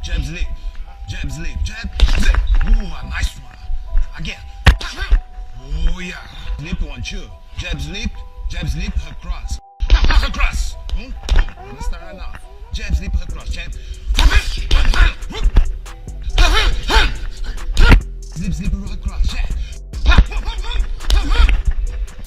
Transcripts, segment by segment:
Jab slip. Jab slip. Jab slip. Ooh, a nice one. Again. Oh yeah. Slip one, two. Jab slip. Jab slip, her cross. Her cross. Let's start right now. Jab slip, her cross. Jab. Slip, slip, her cross. Jab.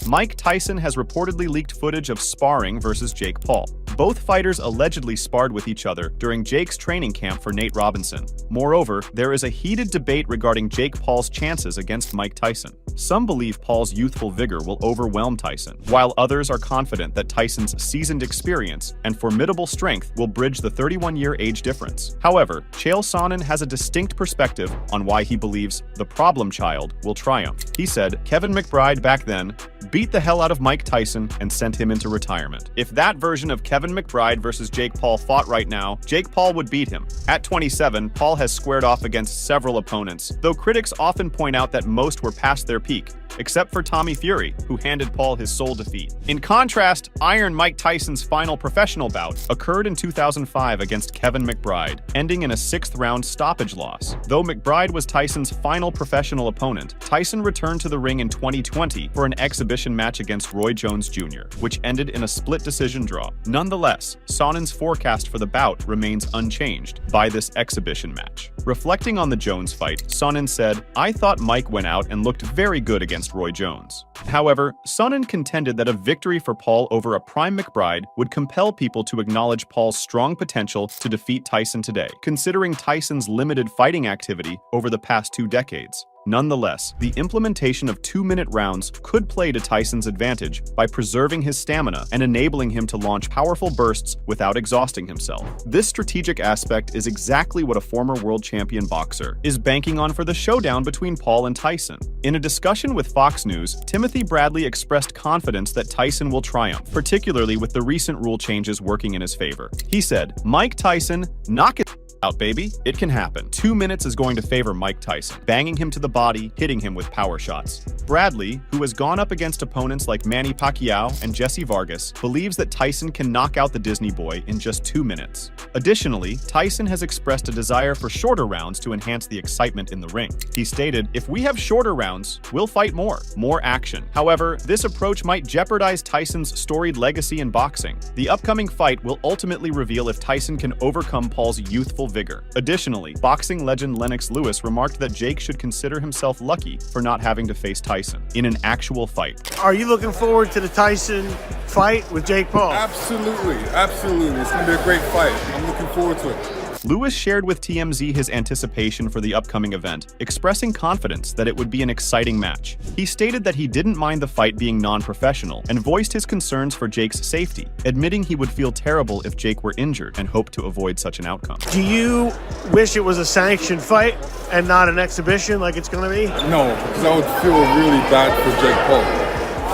Mike Tyson has reportedly leaked footage of sparring versus Jake Paul. Both fighters allegedly sparred with each other during Jake's training camp for Nate Robinson. Moreover, there is a heated debate regarding Jake Paul's chances against Mike Tyson. Some believe Paul's youthful vigor will overwhelm Tyson, while others are confident that Tyson's seasoned experience and formidable strength will bridge the 31-year age difference. However, Chael Sonnen has a distinct perspective on why he believes the problem child will triumph. He said, Kevin McBride back then beat the hell out of Mike Tyson and sent him into retirement. If that version of Kevin McBride versus Jake Paul fought right now, Jake Paul would beat him. At 27, Paul has squared off against several opponents, though critics often point out that most were past their peak, except for Tommy Fury, who handed Paul his sole defeat. In contrast, Iron Mike Tyson's final professional bout occurred in 2005 against Kevin McBride, ending in a 6th-round stoppage loss. Though McBride was Tyson's final professional opponent, Tyson returned to the ring in 2020 for an exhibition match against Roy Jones Jr., which ended in a split decision draw. Nonetheless, Sonnen's forecast for the bout remains unchanged by this exhibition match. Reflecting on the Jones fight, Sonnen said, I thought Mike went out and looked very good against Roy Jones. However, Sonnen contended that a victory for Paul over a prime McBride would compel people to acknowledge Paul's strong potential to defeat Tyson today, considering Tyson's limited fighting activity over the past 2 decades. Nonetheless, the implementation of 2-minute rounds could play to Tyson's advantage by preserving his stamina and enabling him to launch powerful bursts without exhausting himself. This strategic aspect is exactly what a former world champion boxer is banking on for the showdown between Paul and Tyson. In a discussion with Fox News, Timothy Bradley expressed confidence that Tyson will triumph, particularly with the recent rule changes working in his favor. He said, Mike Tyson, knock it out, baby. It can happen. 2 minutes is going to favor Mike Tyson, banging him to the body, hitting him with power shots. Bradley, who has gone up against opponents like Manny Pacquiao and Jesse Vargas, believes that Tyson can knock out the Disney boy in just 2 minutes. Additionally, Tyson has expressed a desire for shorter rounds to enhance the excitement in the ring. He stated, if we have shorter rounds, we'll fight more action. However, this approach might jeopardize Tyson's storied legacy in boxing. The upcoming fight will ultimately reveal if Tyson can overcome Paul's youthful vigor. Additionally, boxing legend Lennox Lewis remarked that Jake should consider himself lucky for not having to face Tyson in an actual fight. Are you looking forward to the Tyson fight with Jake Paul? Absolutely, absolutely. It's going to be a great fight. I'm looking forward to it. Lewis shared with TMZ his anticipation for the upcoming event, expressing confidence that it would be an exciting match. He stated that he didn't mind the fight being non-professional and voiced his concerns for Jake's safety, admitting he would feel terrible if Jake were injured and hoped to avoid such an outcome. Do you wish it was a sanctioned fight and not an exhibition like it's going to be? No, because I would feel really bad for Jake Paul.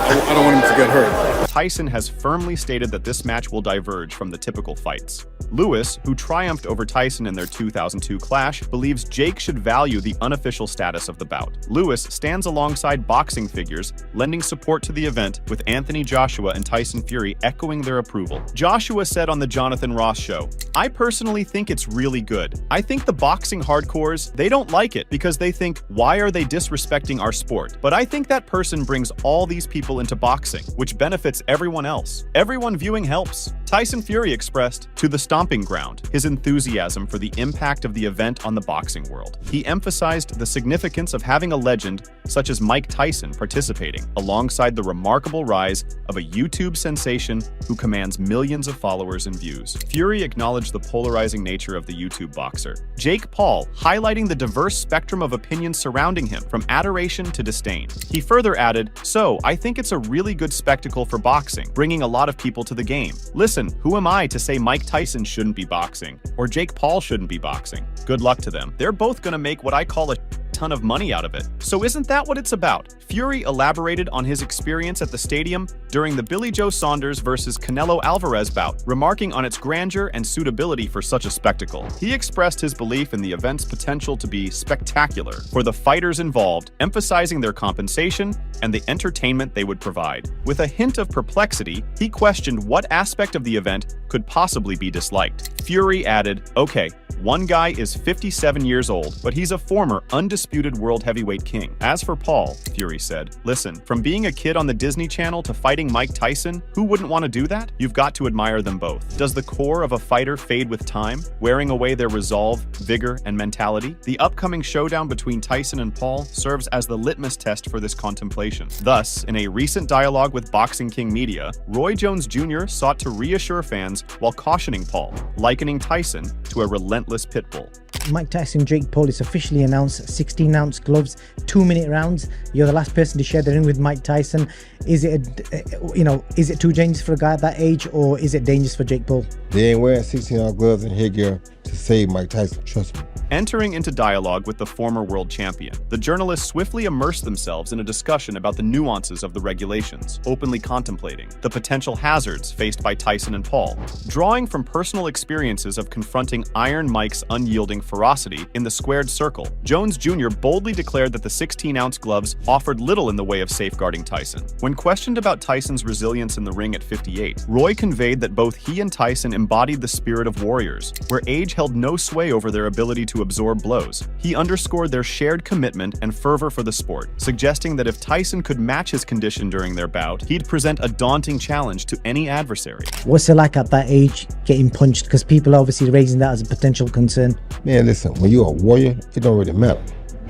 I don't want him to get hurt. Tyson has firmly stated that this match will diverge from the typical fights. Lewis, who triumphed over Tyson in their 2002 clash, believes Jake should value the unofficial status of the bout. Lewis stands alongside boxing figures, lending support to the event, with Anthony Joshua and Tyson Fury echoing their approval. Joshua said on the Jonathan Ross show, I personally think it's really good. I think the boxing hardcores, they don't like it because they think, why are they disrespecting our sport? But I think that person brings all these people into boxing, which benefits everyone else. Everyone viewing helps. Tyson Fury expressed, to the stomping ground, his enthusiasm for the impact of the event on the boxing world. He emphasized the significance of having a legend such as Mike Tyson participating, alongside the remarkable rise of a YouTube sensation who commands millions of followers and views. Fury acknowledged the polarizing nature of the YouTube boxer. Jake Paul, highlighting the diverse spectrum of opinions surrounding him, from adoration to disdain. He further added, so I think it's a really good spectacle for boxing, bringing a lot of people to the game. Listen, who am I to say Mike Tyson shouldn't be boxing, or Jake Paul shouldn't be boxing? Good luck to them. They're both gonna make what I call a ton of money out of it. So isn't that what it's about? Fury elaborated on his experience at the stadium during the Billy Joe Saunders versus Canelo Alvarez bout, remarking on its grandeur and suitability for such a spectacle. He expressed his belief in the event's potential to be spectacular for the fighters involved, emphasizing their compensation and the entertainment they would provide. With a hint of perplexity, he questioned what aspect of the event could possibly be disliked. Fury added, "Okay, one guy is 57 years old, but he's a former undisputed world heavyweight king. As for Paul," Fury said, "listen, from being a kid on the Disney Channel to fighting Mike Tyson, who wouldn't want to do that? You've got to admire them both. Does the core of a fighter fade with time, wearing away their resolve, vigor, and mentality? The upcoming showdown between Tyson and Paul serves as the litmus test for this contemplation." Thus, in a recent dialogue with Boxing King Media, Roy Jones Jr. sought to reassure fans while cautioning Paul, likening Tyson to a relentless pit bull. Mike Tyson, Jake Paul is officially announced. 16-ounce gloves, 2-minute rounds. You're the last person to share the ring with Mike Tyson. Is it too dangerous for a guy at that age, or is it dangerous for Jake Paul? They ain't wearing 16-ounce gloves and headgear to save Mike Tyson, trust me. Entering into dialogue with the former world champion, the journalists swiftly immersed themselves in a discussion about the nuances of the regulations, openly contemplating the potential hazards faced by Tyson and Paul. Drawing from personal experiences of confronting Iron Mike's unyielding ferocity in the squared circle, Jones Jr. boldly declared that the 16-ounce gloves offered little in the way of safeguarding Tyson. When questioned about Tyson's resilience in the ring at 58, Roy conveyed that both he and Tyson embodied the spirit of warriors, where age held no sway over their ability to absorb blows. He underscored their shared commitment and fervor for the sport, suggesting that if Tyson could match his condition during their bout, he'd present a daunting challenge to any adversary. What's it like at that age getting punched? Because people are obviously raising that as a potential concern. Man, listen, when you're a warrior, it don't really matter.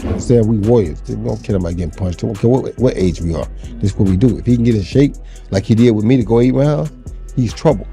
Understand, we warriors. We don't care about getting punched. We don't care what age we are. This is what we do. If he can get in shape like he did with me to go 8 rounds, he's trouble.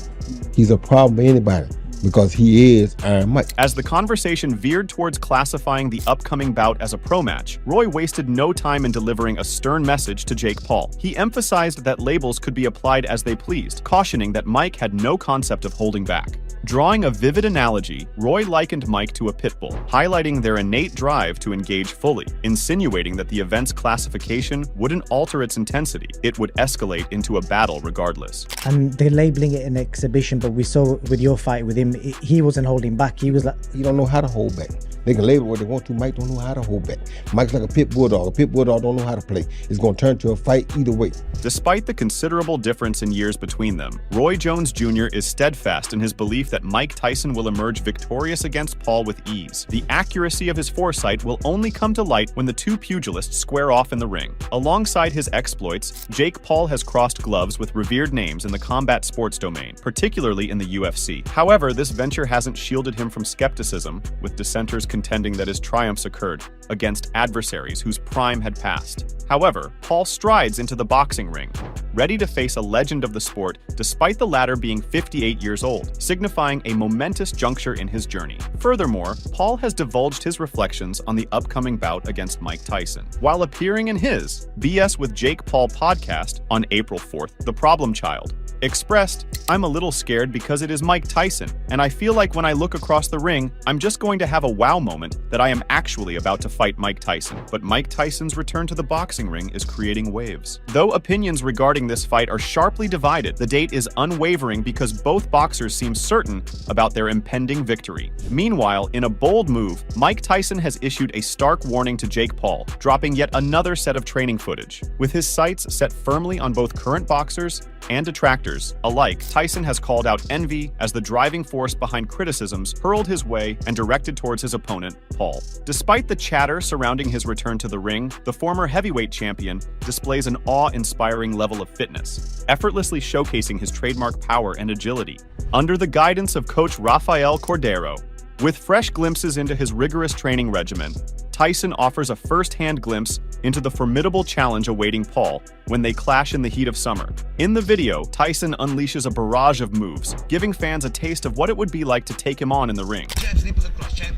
He's a problem for anybody, because he is Iron Mike. As the conversation veered towards classifying the upcoming bout as a pro match, Roy wasted no time in delivering a stern message to Jake Paul. He emphasized that labels could be applied as they pleased, cautioning that Mike had no concept of holding back. Drawing a vivid analogy, Roy likened Mike to a pit bull, highlighting their innate drive to engage fully, insinuating that the event's classification wouldn't alter its intensity. It would escalate into a battle regardless. And they're labeling it an exhibition, but we saw with your fight with him, he wasn't holding back. He was like... He don't know how to hold back. They can label what they want to. Mike don't know how to hold back. Mike's like a pit bulldog. A pit bulldog don't know how to play. It's going to turn to a fight either way. Despite the considerable difference in years between them, Roy Jones Jr. is steadfast in his belief that Mike Tyson will emerge victorious against Paul with ease. The accuracy of his foresight will only come to light when the two pugilists square off in the ring. Alongside his exploits, Jake Paul has crossed gloves with revered names in the combat sports domain, particularly in the UFC. However, this venture hasn't shielded him from skepticism, with dissenters contending that his triumphs occurred against adversaries whose prime had passed. However, Paul strides into the boxing ring, ready to face a legend of the sport despite the latter being 58 years old, signifying a momentous juncture in his journey. Furthermore, Paul has divulged his reflections on the upcoming bout against Mike Tyson, while appearing in his BS with Jake Paul podcast on April 4th, The Problem Child. Expressed, "I'm a little scared because it is Mike Tyson, and I feel like when I look across the ring, I'm just going to have a wow moment that I am actually about to fight Mike Tyson." But Mike Tyson's return to the boxing ring is creating waves. Though opinions regarding this fight are sharply divided, the date is unwavering because both boxers seem certain about their impending victory. Meanwhile, in a bold move, Mike Tyson has issued a stark warning to Jake Paul, dropping yet another set of training footage. With his sights set firmly on both current boxers and detractors alike, Tyson has called out envy as the driving force behind criticisms hurled his way and directed towards his opponent, Paul. Despite the chatter surrounding his return to the ring, the former heavyweight champion displays an awe-inspiring level of fitness, effortlessly showcasing his trademark power and agility. Under the guidance of coach Rafael Cordero, with fresh glimpses into his rigorous training regimen, Tyson offers a first-hand glimpse into the formidable challenge awaiting Paul when they clash in the heat of summer. In the video, Tyson unleashes a barrage of moves, giving fans a taste of what it would be like to take him on in the ring. Jab, sleep across, jab.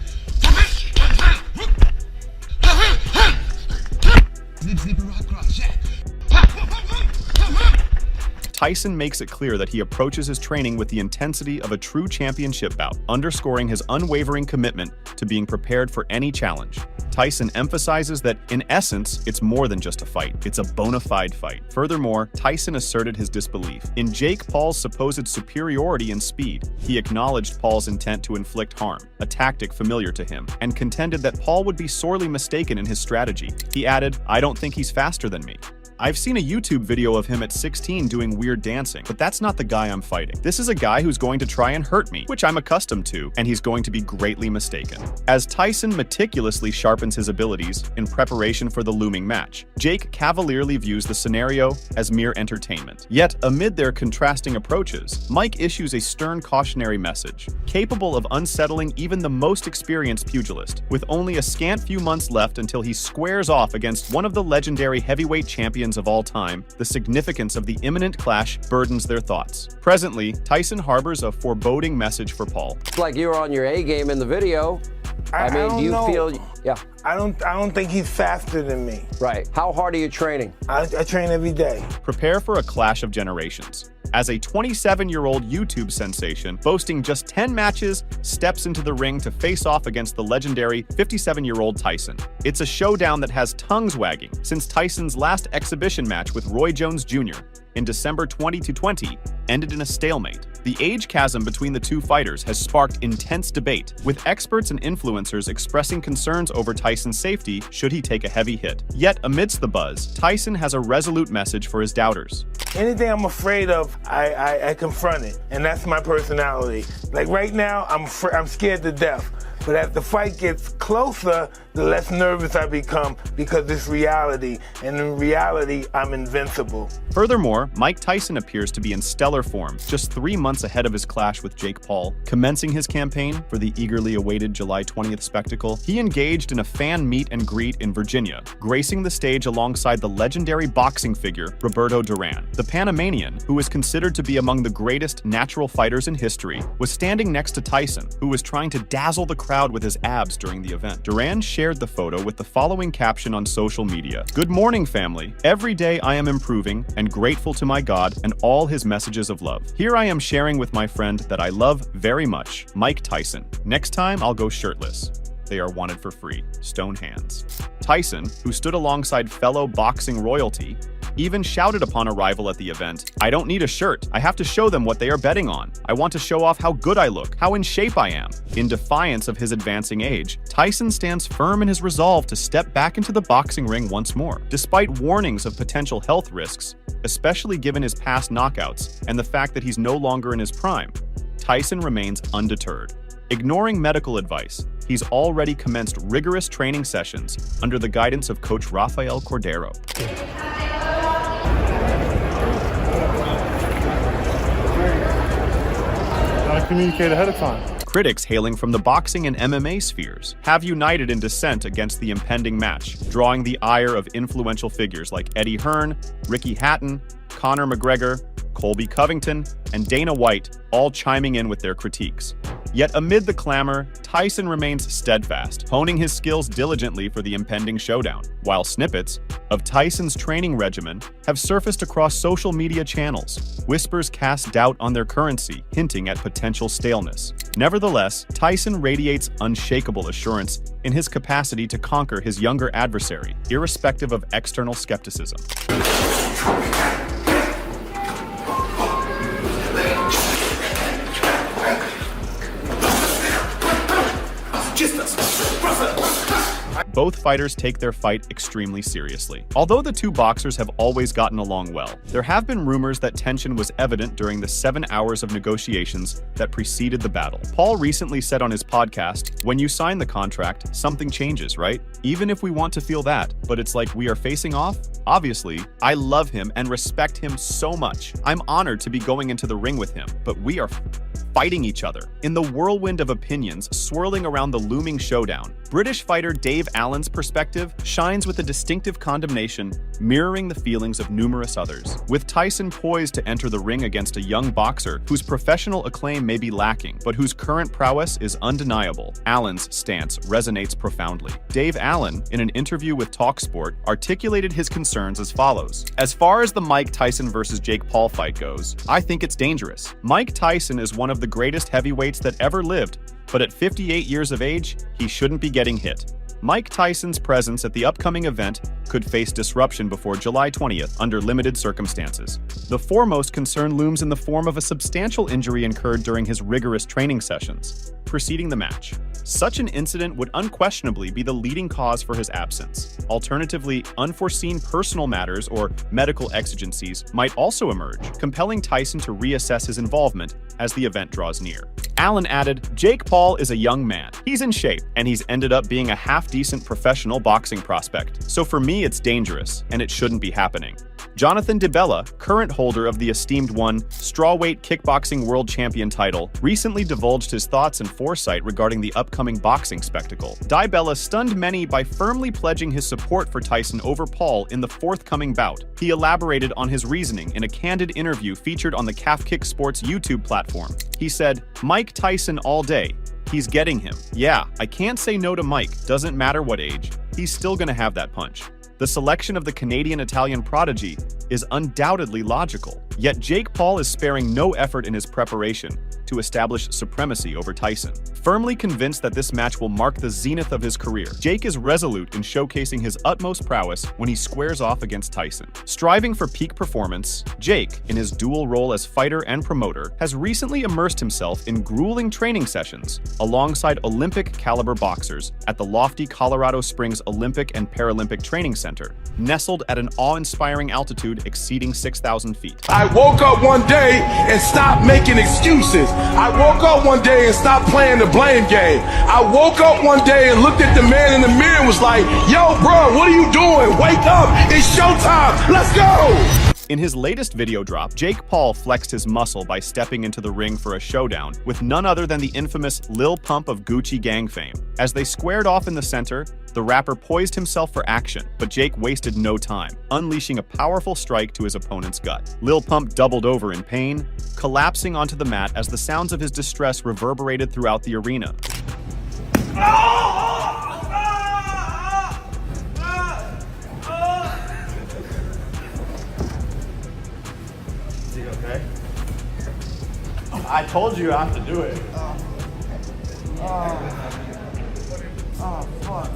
Sleep across, jab. Tyson makes it clear that he approaches his training with the intensity of a true championship bout, underscoring his unwavering commitment to being prepared for any challenge. Tyson emphasizes that, in essence, it's more than just a fight. It's a bona fide fight. Furthermore, Tyson asserted his disbelief in Jake Paul's supposed superiority in speed. He acknowledged Paul's intent to inflict harm, a tactic familiar to him, and contended that Paul would be sorely mistaken in his strategy. He added, "I don't think he's faster than me. I've seen a YouTube video of him at 16 doing weird dancing, but that's not the guy I'm fighting. This is a guy who's going to try and hurt me, which I'm accustomed to, and he's going to be greatly mistaken. As Tyson meticulously sharpens his abilities in preparation for the looming match, Jake cavalierly views the scenario as mere entertainment. Yet, amid their contrasting approaches, Mike issues a stern cautionary message, capable of unsettling even the most experienced pugilist. With only a scant few months left until he squares off against one of the legendary heavyweight champions of all time, the significance of the imminent clash burdens their thoughts. Presently, Tyson harbors a foreboding message for Paul. It's like you were on your A game in the video. I mean, do you feel? Yeah. I don't think he's faster than me. Right. How hard are you training? I train every day. Prepare for a clash of generations. As a 27-year-old YouTube sensation, boasting just 10 matches, steps into the ring to face off against the legendary 57-year-old Tyson. It's a showdown that has tongues wagging, since Tyson's last exhibition match with Roy Jones Jr. in December 2020 ended in a stalemate. The age chasm between the two fighters has sparked intense debate, with experts and influencers expressing concerns over Tyson's safety should he take a heavy hit. Yet, amidst the buzz, Tyson has a resolute message for his doubters. Anything I'm afraid of, I confront it, and that's my personality. Like right now, I'm scared to death. But as the fight gets closer, the less nervous I become because it's reality. And in reality, I'm invincible. Furthermore, Mike Tyson appears to be in stellar form, just 3 months ahead of his clash with Jake Paul. Commencing his campaign for the eagerly awaited July 20th spectacle, he engaged in a fan meet and greet in Virginia, gracing the stage alongside the legendary boxing figure Roberto Duran. The Panamanian, who is considered to be among the greatest natural fighters in history, was standing next to Tyson, who was trying to dazzle the crowd with his abs during the event. Duran shared the photo with the following caption on social media: "Good morning, family. Every day I am improving and grateful to my God and all his messages of love. Here I am sharing with my friend that I love very much, Mike Tyson. Next time I'll go shirtless. They are wanted for free. Stone hands." Tyson, who stood alongside fellow boxing royalty, even shouted upon arrival at the event, "I don't need a shirt. I have to show them what they are betting on. I want to show off how good I look, how in shape I am." In defiance of his advancing age, Tyson stands firm in his resolve to step back into the boxing ring once more. Despite warnings of potential health risks, especially given his past knockouts and the fact that he's no longer in his prime, Tyson remains undeterred. Ignoring medical advice, he's already commenced rigorous training sessions under the guidance of Coach Rafael Cordero. Communicate ahead of time. Critics hailing from the boxing and MMA spheres have united in dissent against the impending match, drawing the ire of influential figures like Eddie Hearn, Ricky Hatton, Conor McGregor, Colby Covington, and Dana White, all chiming in with their critiques. Yet amid the clamor, Tyson remains steadfast, honing his skills diligently for the impending showdown, while snippets of Tyson's training regimen have surfaced across social media channels. Whispers cast doubt on their currency, hinting at potential staleness. Nevertheless, Tyson radiates unshakable assurance in his capacity to conquer his younger adversary, irrespective of external skepticism. Both fighters take their fight extremely seriously. Although the two boxers have always gotten along well, there have been rumors that tension was evident during the 7 hours of negotiations that preceded the battle. Paul recently said on his podcast, "When you sign the contract, something changes, right? Even if we want to feel that, but it's like we are facing off? Obviously, I love him and respect him so much. I'm honored to be going into the ring with him, but we are fighting each other." In the whirlwind of opinions swirling around the looming showdown, British fighter Dave Allen's perspective shines with a distinctive condemnation, mirroring the feelings of numerous others. With Tyson poised to enter the ring against a young boxer whose professional acclaim may be lacking, but whose current prowess is undeniable, Allen's stance resonates profoundly. Dave Allen, in an interview with TalkSport, articulated his concerns as follows: "As far as the Mike Tyson versus Jake Paul fight goes, I think it's dangerous. Mike Tyson is one of the greatest heavyweights that ever lived, but at 58 years of age, he shouldn't be getting hit. Mike Tyson's presence at the upcoming event could face disruption before July 20th under limited circumstances. The foremost concern looms in the form of a substantial injury incurred during his rigorous training sessions preceding the match. Such an incident would unquestionably be the leading cause for his absence. Alternatively, unforeseen personal matters or medical exigencies might also emerge, compelling Tyson to reassess his involvement as the event draws near. Allen added, "Jake Paul is a young man. He's in shape, and he's ended up being a half-decent professional boxing prospect. So for me, it's dangerous, and it shouldn't be happening." Jonathan DiBella, current holder of the esteemed strawweight kickboxing world champion title, recently divulged his thoughts and foresight regarding the upcoming boxing spectacle. DiBella stunned many by firmly pledging his support for Tyson over Paul in the forthcoming bout. He elaborated on his reasoning in a candid interview featured on the Calf Kick Sports YouTube platform. He said, "Mike Tyson all day. He's getting him. Yeah, I can't say no to Mike, doesn't matter what age. He's still gonna have that punch." The selection of the Canadian-Italian prodigy is undoubtedly logical, yet Jake Paul is sparing no effort in his preparation to establish supremacy over Tyson. Firmly convinced that this match will mark the zenith of his career, Jake is resolute in showcasing his utmost prowess when he squares off against Tyson. Striving for peak performance, Jake, in his dual role as fighter and promoter, has recently immersed himself in grueling training sessions alongside Olympic-caliber boxers at the lofty Colorado Springs Olympic and Paralympic Training Center, nestled at an awe-inspiring altitude exceeding 6,000 feet. I woke up one day and stopped making excuses. I woke up one day and stopped playing the blame game. I woke up one day and looked at the man in the mirror and was like, "Yo, bro, what are you doing? Wake up, it's showtime, let's go!" In his latest video drop, Jake Paul flexed his muscle by stepping into the ring for a showdown with none other than the infamous Lil Pump of Gucci Gang fame. As they squared off in the center, the rapper poised himself for action, but Jake wasted no time, unleashing a powerful strike to his opponent's gut. Lil Pump doubled over in pain, collapsing onto the mat as the sounds of his distress reverberated throughout the arena. Is he okay? I told you I have to do it. Oh, fuck.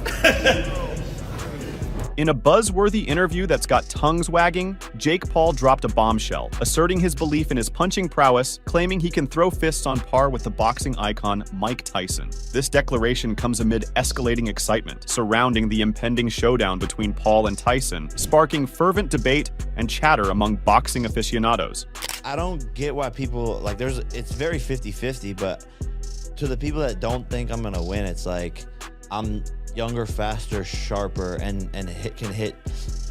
In a buzzworthy interview that's got tongues wagging, Jake Paul dropped a bombshell, asserting his belief in his punching prowess, claiming he can throw fists on par with the boxing icon Mike Tyson. This declaration comes amid escalating excitement surrounding the impending showdown between Paul and Tyson, sparking fervent debate and chatter among boxing aficionados. I don't get why people, like, it's very 50-50, but to the people that don't think I'm gonna win, it's like, I'm younger, faster, sharper, and can hit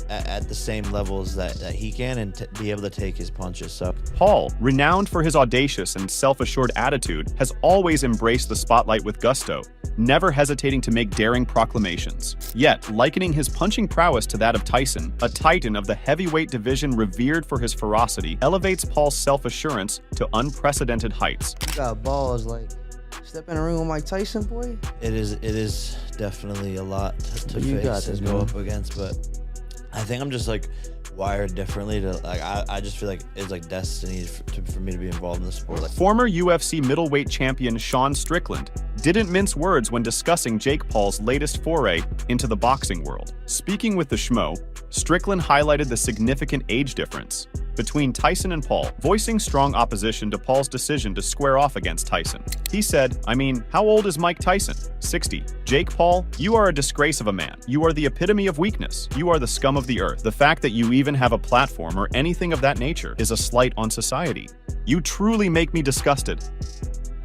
at the same levels that he can and be able to take his punches. So Paul, renowned for his audacious and self-assured attitude, has always embraced the spotlight with gusto, never hesitating to make daring proclamations. Yet, likening his punching prowess to that of Tyson, a titan of the heavyweight division revered for his ferocity, elevates Paul's self-assurance to unprecedented heights. You got balls, like, step in a ring with Mike Tyson, boy. It is definitely a lot to face and go up against, but I think I'm just like wired differently to, like, I just feel like it's like destiny for me to be involved in the sport. Like, former UFC middleweight champion Sean Strickland didn't mince words when discussing Jake Paul's latest foray into the boxing world. Speaking with the Schmo, Strickland highlighted the significant age difference between Tyson and Paul, voicing strong opposition to Paul's decision to square off against Tyson. He said, "I mean, how old is Mike Tyson? 60. Jake Paul, you are a disgrace of a man. You are the epitome of weakness. You are the scum of the earth. The fact that you even have a platform or anything of that nature is a slight on society. You truly make me disgusted.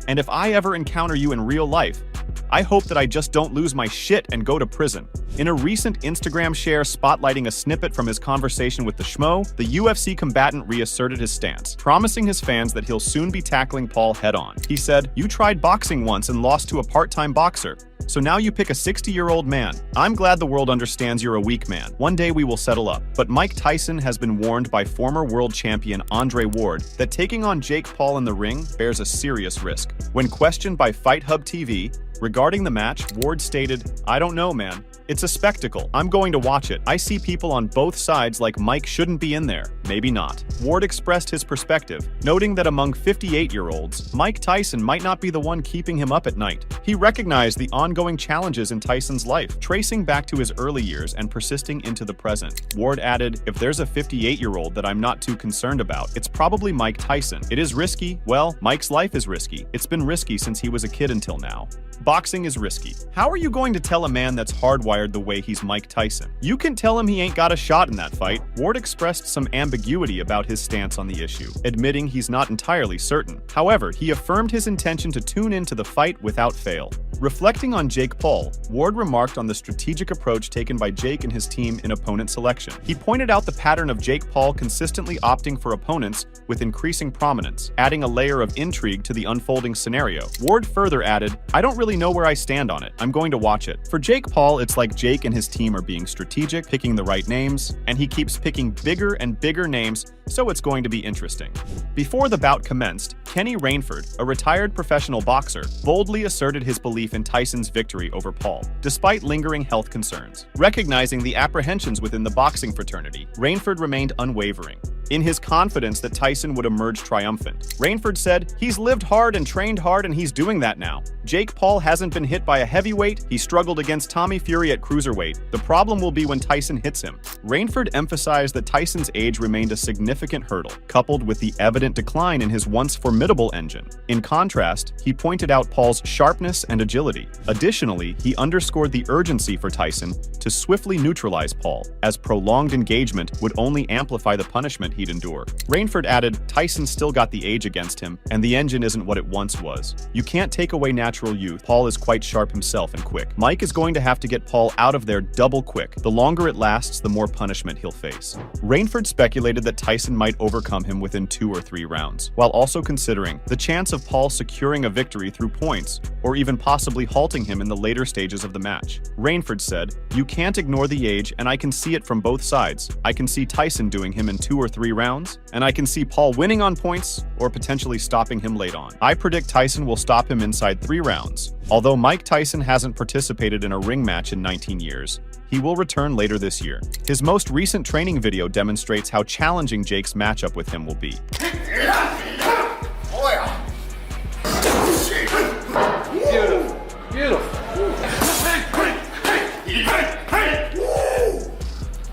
And if I ever encounter you in real life, I hope that I just don't lose my shit and go to prison." In a recent Instagram share spotlighting a snippet from his conversation with the Schmo, the UFC combatant reasserted his stance, promising his fans that he'll soon be tackling Paul head-on. He said, "You tried boxing once and lost to a part-time boxer. So now you pick a 60-year-old man. I'm glad the world understands you're a weak man. One day we will settle up." But Mike Tyson has been warned by former world champion Andre Ward that taking on Jake Paul in the ring bears a serious risk. When questioned by Fight Hub TV regarding the match, Ward stated, "I don't know, man. It's a spectacle. I'm going to watch it. I see people on both sides like Mike shouldn't be in there. Maybe not. Ward expressed his perspective, noting that among 58-year-olds, Mike Tyson might not be the one keeping him up at night. He recognized the ongoing challenges in Tyson's life, tracing back to his early years and persisting into the present. Ward added, "If there's a 58-year-old that I'm not too concerned about, it's probably Mike Tyson. It is risky. Well, Mike's life is risky. It's been risky since he was a kid until now. Boxing is risky. How are you going to tell a man that's hardwired the way he's Mike Tyson? You can tell him he ain't got a shot in that fight." Ward expressed some ambiguity about his stance on the issue, admitting he's not entirely certain. However, he affirmed his intention to tune into the fight without fail. Reflecting on Jake Paul, Ward remarked on the strategic approach taken by Jake and his team in opponent selection. He pointed out the pattern of Jake Paul consistently opting for opponents with increasing prominence, adding a layer of intrigue to the unfolding scenario. Ward further added, "I don't really know where I stand on it. I'm going to watch it." For Jake Paul, it's like Jake and his team are being strategic, picking the right names, and he keeps picking bigger and bigger names, so it's going to be interesting. Before the bout commenced, Kenny Rainford, a retired professional boxer, boldly asserted his belief in Tyson's victory over Paul, despite lingering health concerns. Recognizing the apprehensions within the boxing fraternity, Rainford remained unwavering in his confidence that Tyson would emerge triumphant. Rainford said, "He's lived hard and trained hard and he's doing that now. Jake Paul hasn't been hit by a heavyweight. He struggled against Tommy Fury at cruiserweight. The problem will be when Tyson hits him." Rainford emphasized that Tyson's age remained a significant hurdle, coupled with the evident decline in his once formidable engine. In contrast, he pointed out Paul's sharpness and agility. Additionally, he underscored the urgency for Tyson to swiftly neutralize Paul, as prolonged engagement would only amplify the punishment he'd endure. Rainford added, "Tyson still got the age against him, and the engine isn't what it once was. You can't take away natural youth. Paul is quite sharp himself and quick. Mike is going to have to get Paul out of there double quick. The longer it lasts, the more punishment he'll face." Rainford speculated that Tyson might overcome him within 2 or 3 rounds, while also considering the chance of Paul securing a victory through points, or even possibly halting him in the later stages of the match. Rainford said, "You can't ignore the age, and I can see it from both sides. I can see Tyson doing him in 2 or 3 rounds, and I can see Paul winning on points or potentially stopping him late on. I predict Tyson will stop him inside 3 rounds. Although Mike Tyson hasn't participated in a ring match in 19 years, he will return later this year." His most recent training video demonstrates how challenging Jake's matchup with him will be.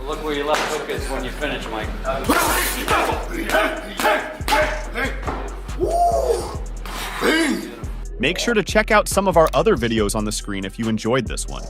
Look where your left hook is when you finish, Mike. Make sure to check out some of our other videos on the screen if you enjoyed this one.